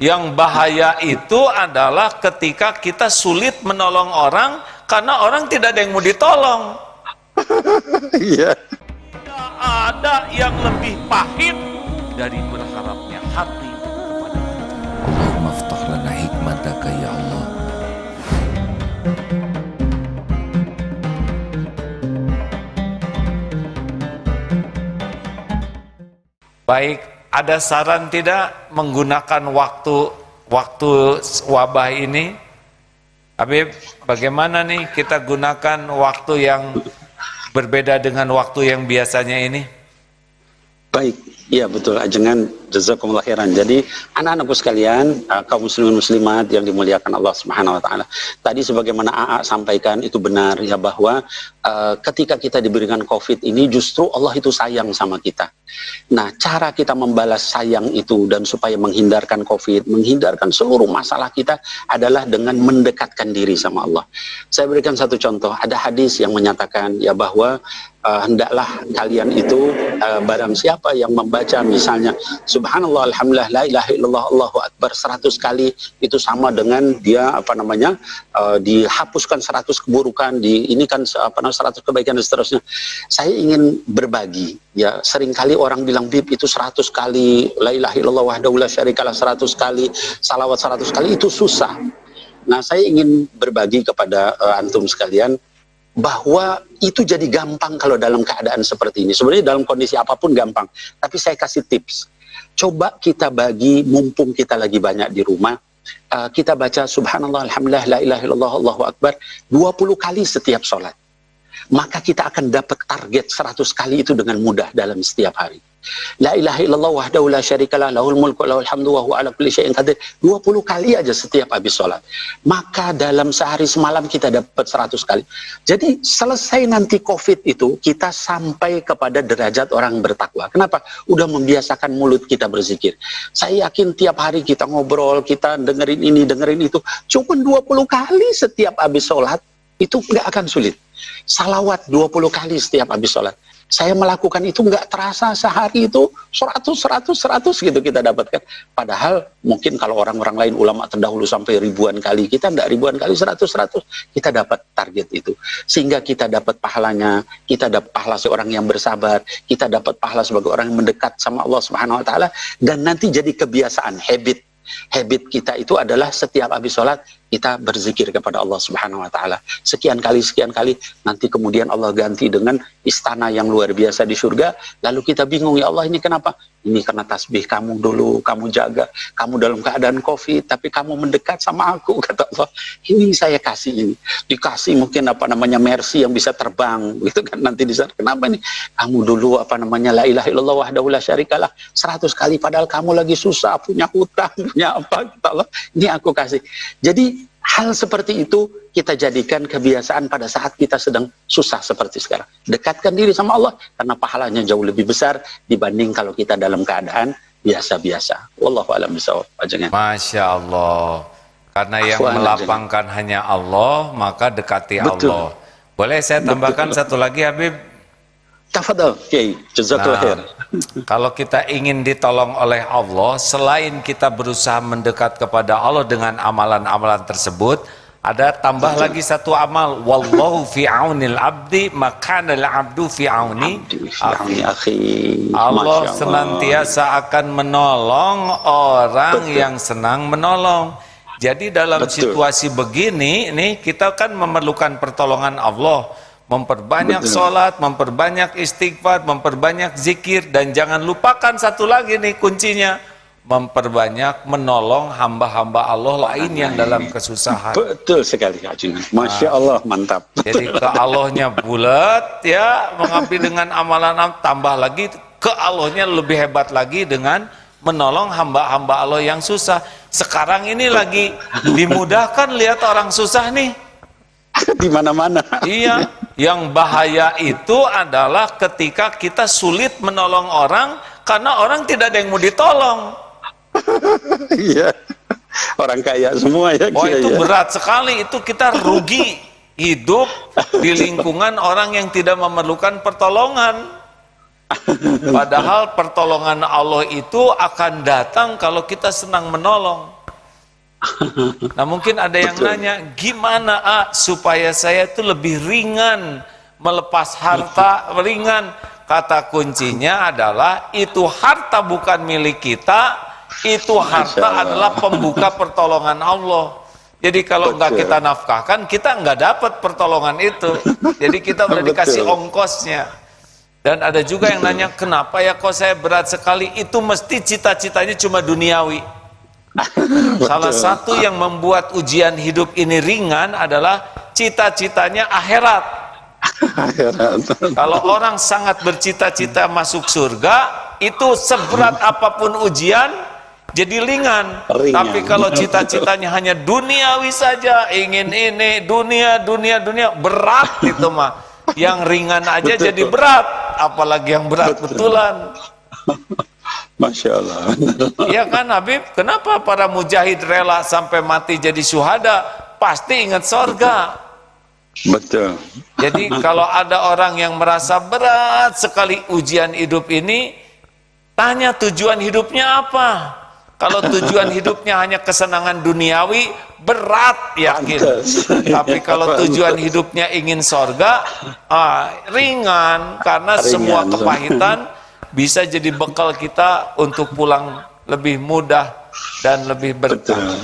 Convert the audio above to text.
Yang bahaya itu adalah ketika kita sulit menolong orang karena orang tidak ada yang mau ditolong. Iya. Tidak ada yang lebih pahit dari berharapnya hati kepada kita. Allahumma aftah lana hikmataka ya Allah. Baik, ada saran tidak menggunakan waktu wabah ini? Habib, bagaimana nih kita gunakan waktu yang berbeda dengan waktu yang biasanya ini? Baik, iya betul ajengan, jazakumullah khairan. Jadi anak-anakku sekalian, kaum muslimin muslimat yang dimuliakan Allah Subhanahu wa taala. Tadi sebagaimana AA sampaikan itu benar ya, bahwa ketika kita diberikan Covid ini justru Allah itu sayang sama kita. Nah, cara kita membalas sayang itu dan supaya menghindarkan Covid, menghindarkan seluruh masalah kita adalah dengan mendekatkan diri sama Allah. Saya berikan satu contoh, ada hadis yang menyatakan ya bahwa hendaklah kalian itu barang siapa yang membaca misalnya subhanallah alhamdulillah la ilaha illallah Allahu akbar 100 kali, itu sama dengan dia dihapuskan 100 keburukan, ini kan 100 kebaikan dan seterusnya. Saya ingin berbagi ya, seringkali orang bilang Bib itu 100 kali la ilaha illallah wahdahu la syarikalah 100 kali, salawat 100 kali itu susah. Nah, saya ingin berbagi kepada antum sekalian bahwa itu jadi gampang kalau dalam keadaan seperti ini. Sebenarnya dalam kondisi apapun gampang, tapi saya kasih tips. Coba kita bagi, mumpung kita lagi banyak di rumah, kita baca subhanallah alhamdulillah la ilaha illallah Allahu akbar 20 kali setiap sholat. Maka kita akan dapat target 100 kali itu dengan mudah dalam setiap hari. La ilaha illallah wahdahu la syarikalah lahul mulku lahul hamdu wa huwa ala kulli syai'in qadir 20 kali aja setiap habis sholat. Maka dalam sehari semalam kita dapat 100 kali. Jadi selesai nanti Covid itu kita sampai kepada derajat orang bertakwa. Kenapa? Udah membiasakan mulut kita berzikir. Saya yakin tiap hari kita ngobrol, kita dengerin ini, dengerin itu. Cuma 20 kali setiap habis sholat itu nggak akan sulit. Salawat 20 kali setiap habis sholat. Saya melakukan itu nggak terasa sehari itu 100 gitu kita dapatkan. Padahal mungkin kalau orang-orang lain ulama terdahulu sampai ribuan kali, kita nggak ribuan kali 100 kita dapat target itu. Sehingga kita dapat pahalanya, kita dapat pahala seorang yang bersabar, kita dapat pahala sebagai orang yang mendekat sama Allah Subhanahu wa taala, dan nanti jadi kebiasaan, habit kita itu adalah setiap habis sholat kita berzikir kepada Allah Subhanahu wa taala. Sekian kali, nanti kemudian Allah ganti dengan istana yang luar biasa di surga. Lalu kita bingung, ya Allah ini kenapa? Ini karena tasbih kamu dulu, kamu jaga, kamu dalam keadaan Covid, tapi kamu mendekat sama aku, kata Allah. Ini saya kasih ini. Dikasih mungkin mercy yang bisa terbang, gitu kan nanti di sana. Kenapa nih? Kamu dulu la ilaha illallah wahdahu la syarikalah 100 kali, padahal kamu lagi susah, punya hutang, punya apa, kata Allah. Ini aku kasih. Jadi hal seperti itu kita jadikan kebiasaan pada saat kita sedang susah seperti sekarang. Dekatkan diri sama Allah karena pahalanya jauh lebih besar dibanding kalau kita dalam keadaan biasa-biasa. Wallahu a'lam bishawab. Masya Allah. Karena yang melapangkan hanya Allah, maka dekati Allah. Boleh saya tambahkan satu lagi, Habib? Tafadhal, Kiai. Jazakallahu khair. Kalau kita ingin ditolong oleh Allah, selain kita berusaha mendekat kepada Allah dengan amalan-amalan tersebut, ada tambah lagi satu amal, wallahu fi aunil abdi makanal abdu fi auni akhi. Allah senantiasa akan menolong orang yang senang menolong. Jadi dalam situasi begini, nih kita kan memerlukan pertolongan Allah. Memperbanyak sholat, memperbanyak istighfar, memperbanyak zikir, dan jangan lupakan satu lagi nih kuncinya, memperbanyak menolong hamba-hamba Allah lain yang dalam kesusahan. Betul sekali, Masya Allah, mantap. Jadi ke Allahnya bulat ya, mengabdi dengan amalan, tambah lagi ke Allahnya lebih hebat lagi dengan menolong hamba-hamba Allah yang susah. Sekarang ini lagi dimudahkan, lihat orang susah nih di mana-mana. Iya, yang bahaya itu adalah ketika kita sulit menolong orang karena orang tidak ada yang mau ditolong. Iya, orang kaya semua ya. Oh, itu berat sekali, itu kita rugi hidup di lingkungan orang yang tidak memerlukan pertolongan. Padahal pertolongan Allah itu akan datang kalau kita senang menolong. Nah mungkin ada yang nanya, gimana supaya saya itu lebih ringan melepas harta, ringan? Kata kuncinya adalah itu harta bukan milik kita, itu harta adalah pembuka pertolongan Allah. Jadi kalau nggak kita nafkahkan, kita nggak dapat pertolongan itu. Jadi kita udah dikasih ongkosnya. Dan ada juga yang nanya, kenapa ya kok saya berat sekali? Itu mesti cita-citanya cuma duniawi. Salah satu yang membuat ujian hidup ini ringan adalah cita-citanya akhirat. Kalau orang sangat bercita-cita masuk surga, itu seberat apapun ujian jadi ringan. Tapi kalau cita-citanya hanya duniawi saja, ingin ini, dunia, berat itu mah. Yang ringan aja jadi berat, apalagi yang berat betulan. Masya Allah. Iya kan Habib, kenapa para mujahid rela sampai mati jadi syuhada? Pasti ingat sorga. Betul. Jadi kalau ada orang yang merasa berat sekali ujian hidup ini, tanya tujuan hidupnya apa. Kalau tujuan hidupnya hanya kesenangan duniawi, berat yakin. Tapi kalau tujuan hidupnya ingin sorga, ringan. Karena semua kepahitan bisa jadi bekal kita untuk pulang lebih mudah dan lebih berkah.